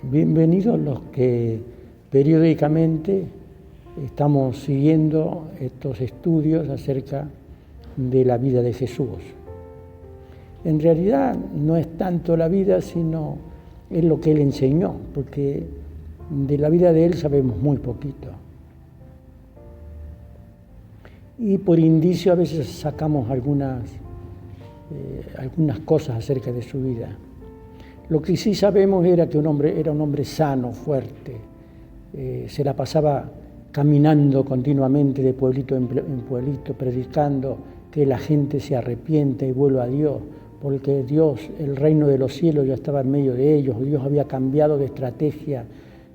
Bienvenidos los que periódicamente estamos siguiendo estos estudios acerca de la vida de Jesús. En realidad no es tanto la vida, sino es lo que Él enseñó, porque de la vida de Él sabemos muy poquito. Y por indicio a veces sacamos algunas cosas acerca de su vida. Lo que sí sabemos era que era un hombre sano, fuerte. Se la pasaba caminando continuamente de pueblito en pueblito, predicando que la gente se arrepienta y vuelva a Dios, porque Dios, el reino de los cielos ya estaba en medio de ellos. Dios había cambiado de estrategia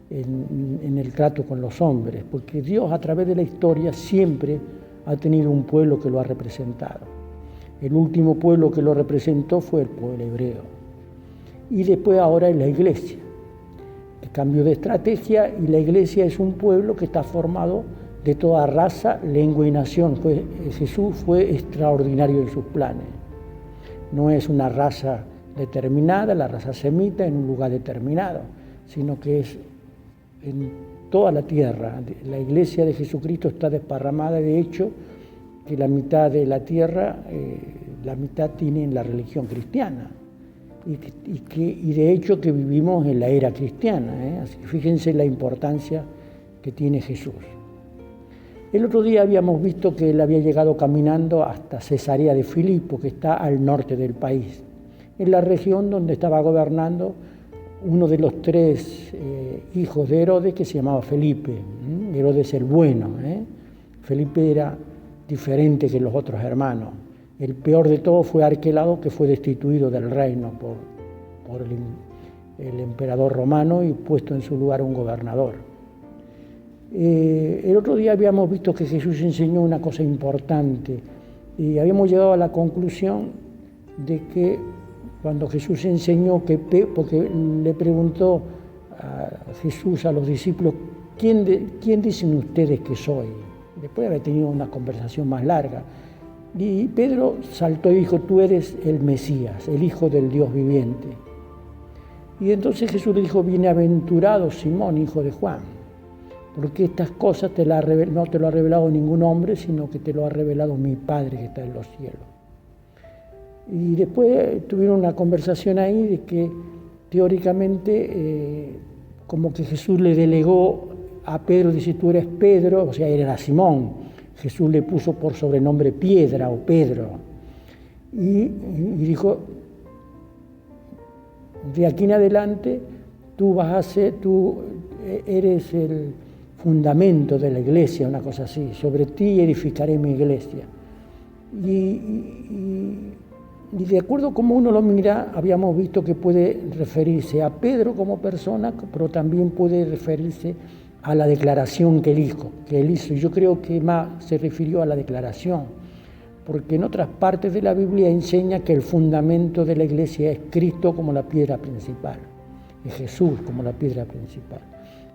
en el trato con los hombres, porque Dios a través de la historia siempre ha tenido un pueblo que lo ha representado. El último pueblo que lo representó fue el pueblo hebreo. Y después ahora es la iglesia, que cambió de estrategia, y la iglesia es un pueblo que está formado de toda raza, lengua y nación. Jesús fue extraordinario en sus planes. No es una raza determinada, la raza semita en un lugar determinado, sino que es en toda la tierra. La iglesia de Jesucristo está desparramada, de hecho, que la mitad de la tierra, la mitad tiene la religión cristiana. Y de hecho que vivimos en la era cristiana, Así que fíjense la importancia que tiene Jesús. El otro día habíamos visto que él había llegado caminando hasta Cesarea de Filipo, que está al norte del país, en la región donde estaba gobernando uno de los tres hijos de Herodes, que se llamaba Felipe. Herodes el bueno. Felipe era diferente que los otros hermanos. El peor de todos fue Arquelao, que fue destituido del reino por el emperador romano y puesto en su lugar un gobernador. El otro día habíamos visto que Jesús enseñó una cosa importante y habíamos llegado a la conclusión de que cuando Jesús enseñó, porque le preguntó a Jesús a los discípulos, ¿quién dicen ustedes que soy? Después de haber tenido una conversación más larga. Y Pedro saltó y dijo, tú eres el Mesías, el Hijo del Dios viviente. Y entonces Jesús le dijo, bienaventurado Simón, hijo de Juan, porque estas cosas no te lo ha revelado ningún hombre, sino que te lo ha revelado mi Padre que está en los cielos. Y después tuvieron una conversación ahí de que teóricamente como que Jesús le delegó a Pedro, dice, tú eres Pedro, o sea, él era Simón. Jesús le puso por sobrenombre Piedra o Pedro. Y dijo, de aquí en adelante tú eres el fundamento de la iglesia, una cosa así. Sobre ti edificaré mi iglesia. Y de acuerdo a cómo uno lo mira, habíamos visto que puede referirse a Pedro como persona, pero también puede referirse a la declaración que él hizo. Yo creo que más se refirió a la declaración, porque en otras partes de la Biblia enseña que el fundamento de la iglesia es Cristo como la piedra principal, es Jesús como la piedra principal.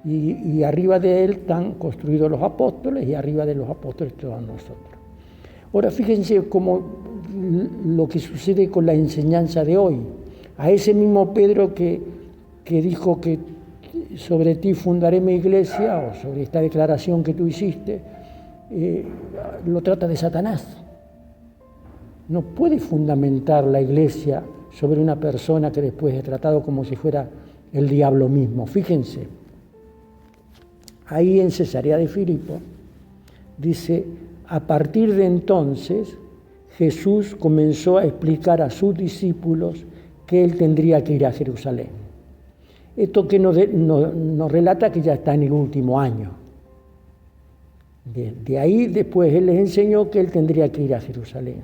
Y arriba de él están construidos los apóstoles, y arriba de los apóstoles todos nosotros. Ahora fíjense cómo lo que sucede con la enseñanza de hoy. A ese mismo Pedro que dijo que sobre ti fundaré mi iglesia, o sobre esta declaración que tú hiciste, lo trata de Satanás. No puede fundamentar la iglesia sobre una persona que después es tratado como si fuera el diablo mismo. Fíjense, ahí en Cesarea de Filipo, dice, a partir de entonces Jesús comenzó a explicar a sus discípulos que él tendría que ir a Jerusalén. Esto que nos relata que ya está en el último año. Bien, de ahí después él les enseñó que él tendría que ir a Jerusalén.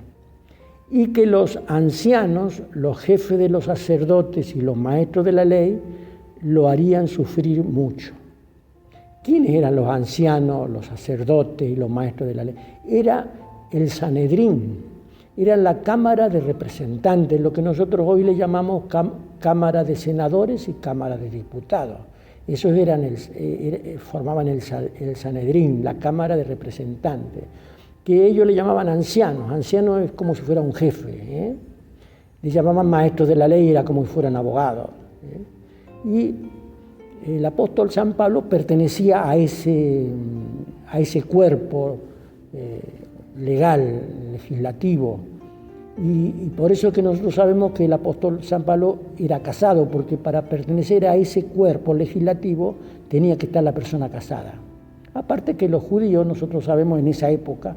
Y que los ancianos, los jefes de los sacerdotes y los maestros de la ley, lo harían sufrir mucho. ¿Quiénes eran los ancianos, los sacerdotes y los maestros de la ley? Era el Sanedrín. Era la Cámara de Representantes, lo que nosotros hoy le llamamos Cámara de Senadores y Cámara de Diputados. Esos formaban el Sanedrín, la Cámara de Representantes, que ellos le llamaban ancianos. Ancianos es como si fuera un jefe. Le llamaban maestros de la ley, era como si fueran abogados. Y el apóstol San Pablo pertenecía a ese cuerpo legal, legislativo, y por eso es que nosotros sabemos que el apóstol San Pablo era casado, porque para pertenecer a ese cuerpo legislativo tenía que estar la persona casada. Aparte que los judíos, nosotros sabemos en esa época,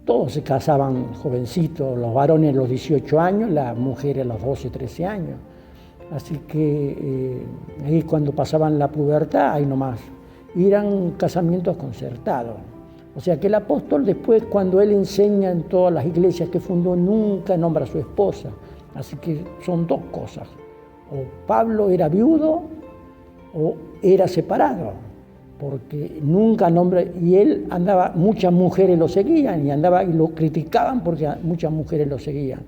todos se casaban jovencitos, los varones a los 18 años, las mujeres a los 12, 13 años. Así que ahí cuando pasaban la pubertad, ahí nomás, eran casamientos concertados. O sea que el apóstol después, cuando él enseña en todas las iglesias que fundó, nunca nombra a su esposa. Así que son dos cosas. O Pablo era viudo o era separado, porque nunca nombra, y él andaba, muchas mujeres lo seguían y lo criticaban porque muchas mujeres lo seguían.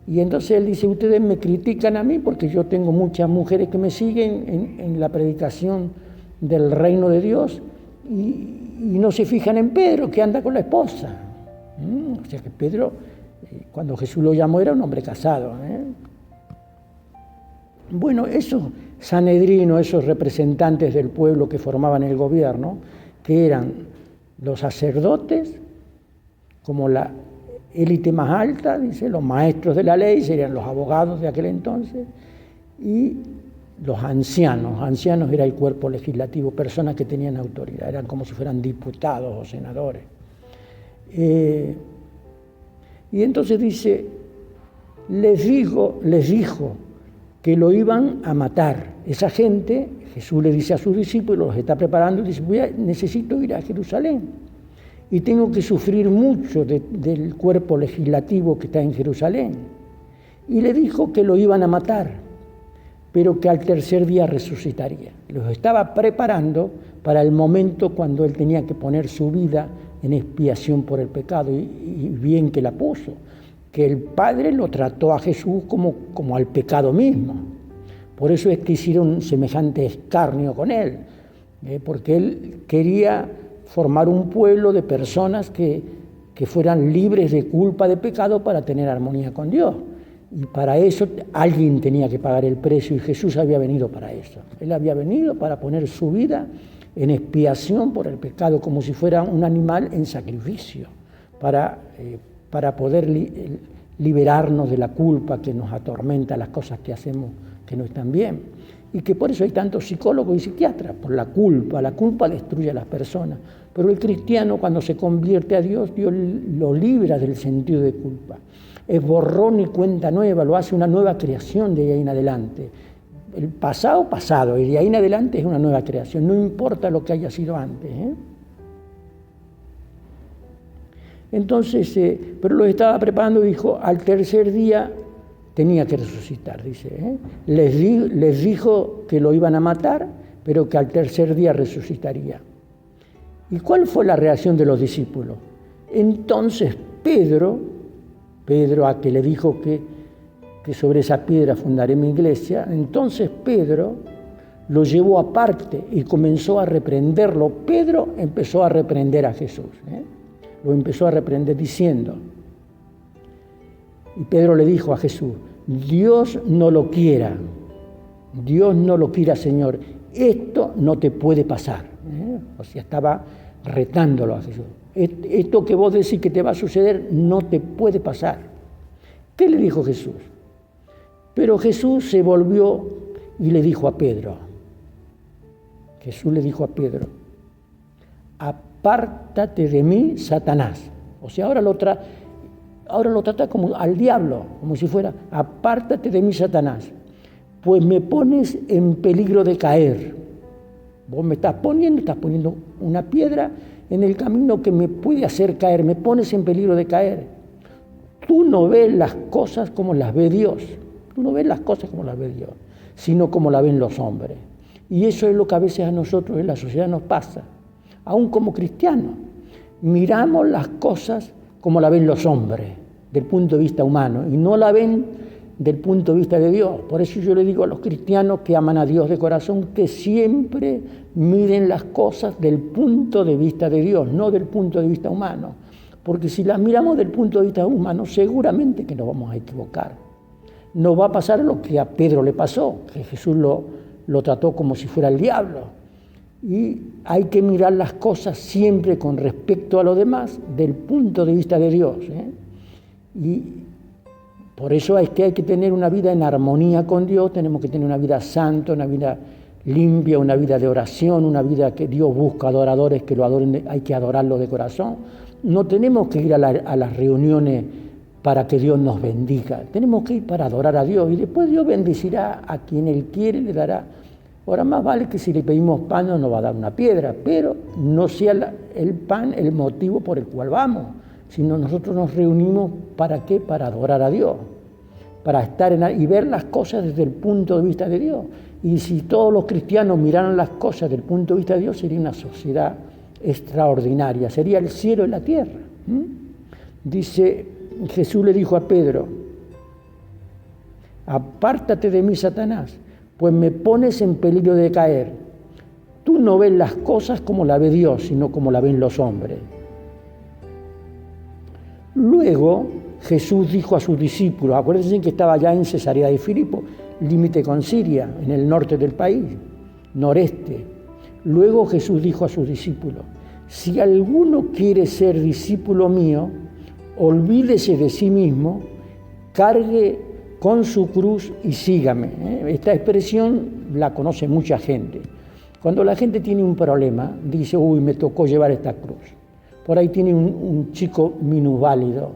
Y entonces él dice, ustedes me critican a mí porque yo tengo muchas mujeres que me siguen en la predicación del reino de Dios y no se fijan en Pedro, que anda con la esposa. O sea que Pedro, cuando Jesús lo llamó, era un hombre casado. Bueno, esos sanedrinos, esos representantes del pueblo que formaban el gobierno, que eran los sacerdotes, como la élite más alta, dice, los maestros de la ley, serían los abogados de aquel entonces, y los ancianos. Ancianos era el cuerpo legislativo, personas que tenían autoridad, eran como si fueran diputados o senadores. Y entonces dice, les dijo que lo iban a matar. Esa gente, Jesús le dice a sus discípulos, los está preparando, y dice, necesito ir a Jerusalén. Y tengo que sufrir mucho del cuerpo legislativo que está en Jerusalén. Y le dijo que lo iban a matar, pero que al tercer día resucitaría. Los estaba preparando para el momento cuando él tenía que poner su vida en expiación por el pecado, y bien que la puso, que el Padre lo trató a Jesús como al pecado mismo. Por eso es que hicieron semejante escarnio con él, porque él quería formar un pueblo de personas que fueran libres de culpa, de pecado, para tener armonía con Dios. Y para eso alguien tenía que pagar el precio, y Jesús había venido para eso. Él había venido para poner su vida en expiación por el pecado, como si fuera un animal en sacrificio, para poder liberarnos de la culpa que nos atormenta, las cosas que hacemos que no están bien. Y que por eso hay tantos psicólogos y psiquiatras, por la culpa. La culpa destruye a las personas. Pero el cristiano, cuando se convierte a Dios, Dios lo libra del sentido de culpa. Es borrón y cuenta nueva, lo hace una nueva creación de ahí en adelante. El pasado, pasado, y de ahí en adelante es una nueva creación, no importa lo que haya sido antes. Entonces, pero lo estaba preparando y dijo, al tercer día tenía que resucitar, dice. Les dijo que lo iban a matar, pero que al tercer día resucitaría. ¿Y cuál fue la reacción de los discípulos? Entonces Pedro, a que le dijo que sobre esa piedra fundaré mi iglesia, entonces Pedro lo llevó aparte y comenzó a reprenderlo. Pedro empezó a reprender a Jesús, lo empezó a reprender diciendo, y Pedro le dijo a Jesús, Dios no lo quiera, Señor, esto no te puede pasar. O sea, estaba retándolo a Jesús. Esto que vos decís que te va a suceder no te puede pasar. ¿Qué le dijo Jesús? Pero Jesús se volvió y le dijo a Pedro, apártate de mí, Satanás. O sea, ahora lo trata como al diablo, como si fuera, apártate de mí, Satanás, pues me pones en peligro de caer. Vos me estás poniendo una piedra en el camino que me puede hacer caer, me pones en peligro de caer. Tú no ves las cosas como las ve Dios, sino como la ven los hombres. Y eso es lo que a veces a nosotros en la sociedad nos pasa, aún como cristianos. Miramos las cosas como la ven los hombres, del punto de vista humano, y no la ven del punto de vista de Dios. Por eso yo le digo a los cristianos que aman a Dios de corazón que siempre miren las cosas del punto de vista de Dios, no del punto de vista humano. Porque si las miramos del punto de vista humano, seguramente que nos vamos a equivocar. Nos va a pasar lo que a Pedro le pasó, que Jesús lo trató como si fuera el diablo. Y hay que mirar las cosas siempre con respecto a lo demás del punto de vista de Dios. Y por eso es que hay que tener una vida en armonía con Dios, tenemos que tener una vida santa, una vida limpia, una vida de oración, una vida que Dios busca adoradores que lo adoren, hay que adorarlo de corazón. No tenemos que ir a las reuniones para que Dios nos bendiga, tenemos que ir para adorar a Dios y después Dios bendecirá a quien Él quiere, le dará. Ahora más vale que si le pedimos pan no nos va a dar una piedra, pero no sea el pan el motivo por el cual vamos, sino nosotros nos reunimos ¿para qué? Para adorar a Dios, para estar y ver las cosas desde el punto de vista de Dios. Y si todos los cristianos miraran las cosas desde el punto de vista de Dios, sería una sociedad extraordinaria, sería el cielo y la tierra. Dice, Jesús le dijo a Pedro, apártate de mí, Satanás, pues me pones en peligro de caer. Tú no ves las cosas como la ve Dios, sino como la ven los hombres. Luego Jesús dijo a sus discípulos, acuérdense que estaba ya en Cesarea de Filipo, límite con Siria, en el norte del país, noreste. Luego Jesús dijo a sus discípulos, si alguno quiere ser discípulo mío, olvídese de sí mismo, cargue con su cruz y sígame. Esta expresión la conoce mucha gente. Cuando la gente tiene un problema, dice, uy, me tocó llevar esta cruz. Por ahí tiene un chico minusválido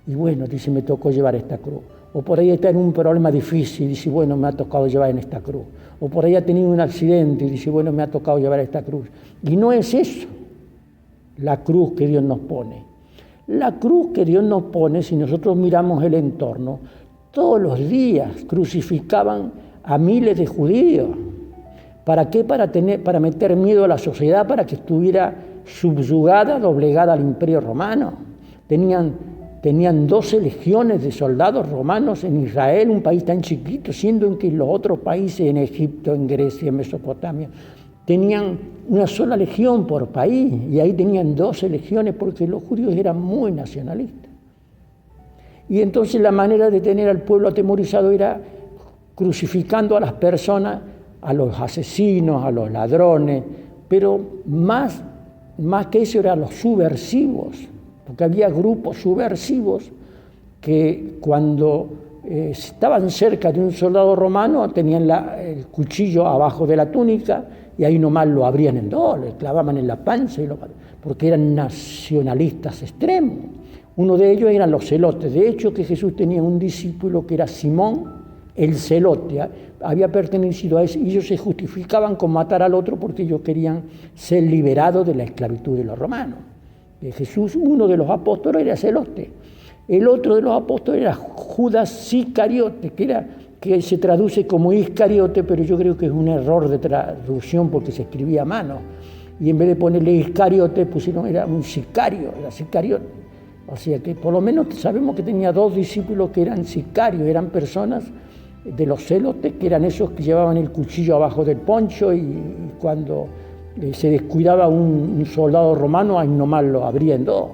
y bueno, dice, me tocó llevar esta cruz. O por ahí está en un problema difícil y dice, bueno, me ha tocado llevar en esta cruz. O por ahí ha tenido un accidente y dice, bueno, me ha tocado llevar esta cruz. Y no es eso la cruz que Dios nos pone. La cruz que Dios nos pone, si nosotros miramos el entorno, todos los días crucificaban a miles de judíos. ¿Para qué? Para meter miedo a la sociedad, para que estuviera subyugada, doblegada al Imperio Romano. Tenían 12 legiones de soldados romanos en Israel, un país tan chiquito, siendo en que los otros países, en Egipto, en Grecia, en Mesopotamia, tenían una sola legión por país, y ahí tenían 12 legiones porque los judíos eran muy nacionalistas. Y entonces la manera de tener al pueblo atemorizado era crucificando a las personas, a los asesinos, a los ladrones, pero más que eso eran los subversivos, porque había grupos subversivos que cuando estaban cerca de un soldado romano tenían el cuchillo abajo de la túnica y ahí nomás lo abrían en dos, le clavaban en la panza, porque eran nacionalistas extremos. Uno de ellos eran los celotes. De hecho, que Jesús tenía un discípulo que era Simón, el celote, había pertenecido a ese, y ellos se justificaban con matar al otro porque ellos querían ser liberados de la esclavitud de los romanos. Jesús, uno de los apóstoles, era celote. El otro de los apóstoles era Judas Iscariote, que se traduce como Iscariote, pero yo creo que es un error de traducción porque se escribía a mano. Y en vez de ponerle Iscariote, pusieron, era un sicario, era Sicariote. O sea que por lo menos sabemos que tenía 2 discípulos que eran sicarios, eran personas de los celotes, que eran esos que llevaban el cuchillo abajo del poncho y cuando se descuidaba un soldado romano, ahí nomás lo abría en dos.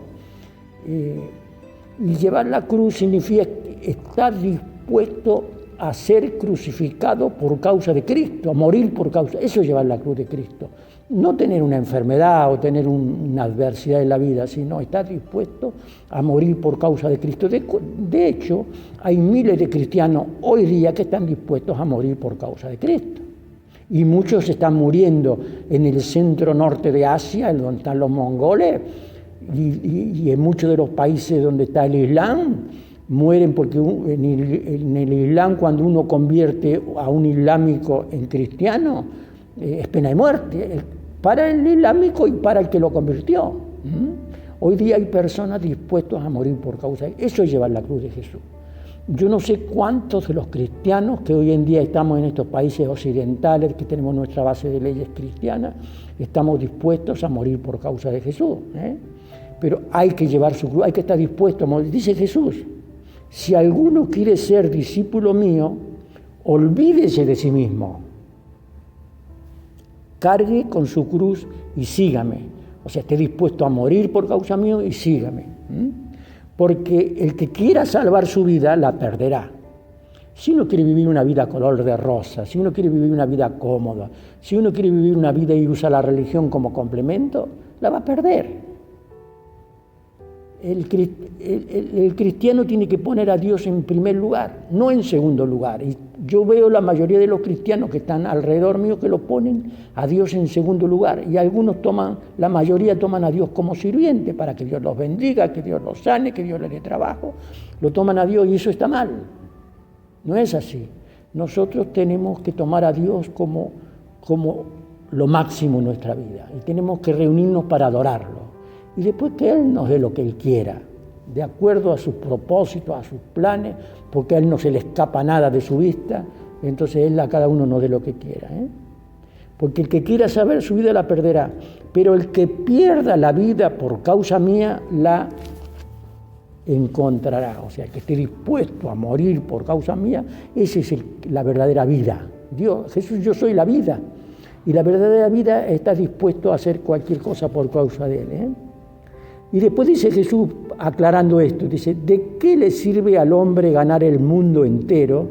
Y llevar la cruz significa estar dispuesto a ser crucificado por causa de Cristo, a morir por causa. Eso es llevar la cruz de Cristo. No tener una enfermedad o tener una adversidad en la vida, sino estar dispuesto a morir por causa de Cristo. De hecho, hay miles de cristianos hoy día que están dispuestos a morir por causa de Cristo. Y muchos están muriendo en el centro norte de Asia, donde están los mongoles, y en muchos de los países donde está el Islam, mueren porque en el Islam, cuando uno convierte a un islámico en cristiano, es pena de muerte, para el islámico y para el que lo convirtió. Hoy día hay personas dispuestas a morir por causa de eso. Es llevar la cruz de Jesús. Yo no sé cuántos de los cristianos que hoy en día estamos en estos países occidentales, que tenemos nuestra base de leyes cristianas, estamos dispuestos a morir por causa de Jesús. Pero hay que llevar su cruz, hay que estar dispuesto a morir. Dice Jesús, si alguno quiere ser discípulo mío, olvídese de sí mismo. Cargue con su cruz y sígame. O sea, esté dispuesto a morir por causa mío y sígame. Porque el que quiera salvar su vida, la perderá. Si uno quiere vivir una vida color de rosa, si uno quiere vivir una vida cómoda, si uno quiere vivir una vida y usa la religión como complemento, la va a perder. El cristiano tiene que poner a Dios en primer lugar, no en segundo lugar. Y yo veo la mayoría de los cristianos que están alrededor mío que lo ponen a Dios en segundo lugar. Y algunos la mayoría toman a Dios como sirviente para que Dios los bendiga, que Dios los sane, que Dios les dé trabajo. Lo toman a Dios y eso está mal. No es así. Nosotros tenemos que tomar a Dios como lo máximo en nuestra vida. Y tenemos que reunirnos para adorarlo. Y después que Él nos dé lo que Él quiera, de acuerdo a sus propósitos, a sus planes, porque a Él no se le escapa nada de su vista, entonces Él a cada uno nos dé lo que quiera. Porque el que quiera saber su vida la perderá, pero el que pierda la vida por causa mía la encontrará. O sea, el que esté dispuesto a morir por causa mía, esa es la verdadera vida. Jesús, yo soy la vida. Y la verdadera vida está dispuesto a hacer cualquier cosa por causa de Él. Y después dice Jesús, aclarando esto, dice, ¿de qué le sirve al hombre ganar el mundo entero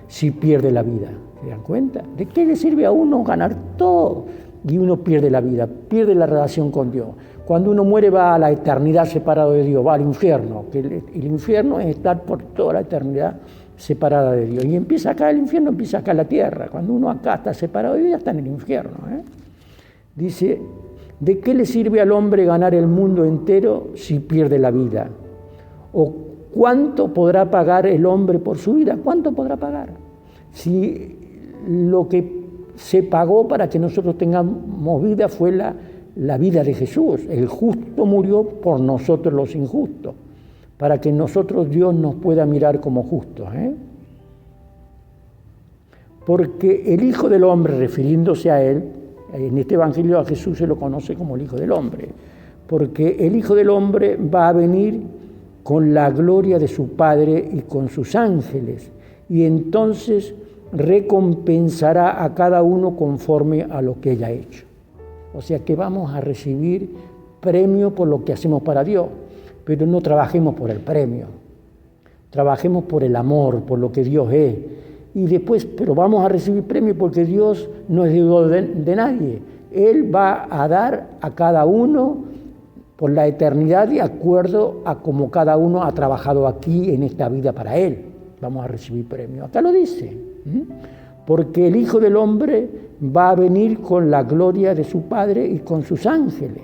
si pierde la vida? ¿Se dan cuenta? ¿De qué le sirve a uno ganar todo y uno pierde la vida, pierde la relación con Dios? Cuando uno muere va a la eternidad separado de Dios, va al infierno, que el infierno es estar por toda la eternidad separada de Dios. Y empieza acá el infierno, empieza acá la tierra. Cuando uno acá está separado de Dios, ya está en el infierno. Dice, ¿de qué le sirve al hombre ganar el mundo entero si pierde la vida? ¿O cuánto podrá pagar el hombre por su vida? ¿Cuánto podrá pagar? Si lo que se pagó para que nosotros tengamos vida fue la vida de Jesús. El justo murió por nosotros los injustos, para que nosotros Dios nos pueda mirar como justos. Porque el Hijo del Hombre, refiriéndose a Él, en este Evangelio a Jesús se lo conoce como el Hijo del Hombre, porque el Hijo del Hombre va a venir con la gloria de su Padre y con sus ángeles, y entonces recompensará a cada uno conforme a lo que haya hecho. O sea que vamos a recibir premio por lo que hacemos para Dios, pero no trabajemos por el premio, trabajemos por el amor, por lo que Dios es. Y después, pero vamos a recibir premio porque Dios no es deudor de nadie. Él va a dar a cada uno por la eternidad de acuerdo a como cada uno ha trabajado aquí en esta vida para Él. Vamos a recibir premio. Acá lo dice. Porque el Hijo del Hombre va a venir con la gloria de su Padre y con sus ángeles.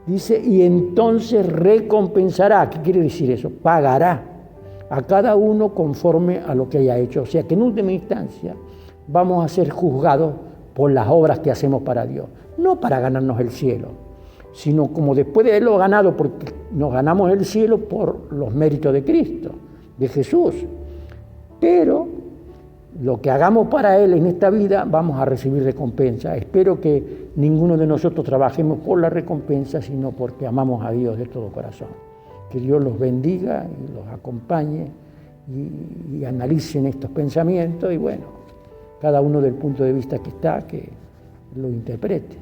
Dice, y entonces recompensará. ¿Qué quiere decir eso? Pagará a cada uno conforme a lo que haya hecho. O sea que en última instancia vamos a ser juzgados por las obras que hacemos para Dios. No para ganarnos el cielo, sino como después de haberlo ganado, porque nos ganamos el cielo por los méritos de Cristo, de Jesús. Pero lo que hagamos para Él en esta vida vamos a recibir recompensa. Espero que ninguno de nosotros trabajemos por la recompensa, sino porque amamos a Dios de todo corazón. Que Dios los bendiga y los acompañe y analicen estos pensamientos y bueno, cada uno del punto de vista que está, que lo interprete.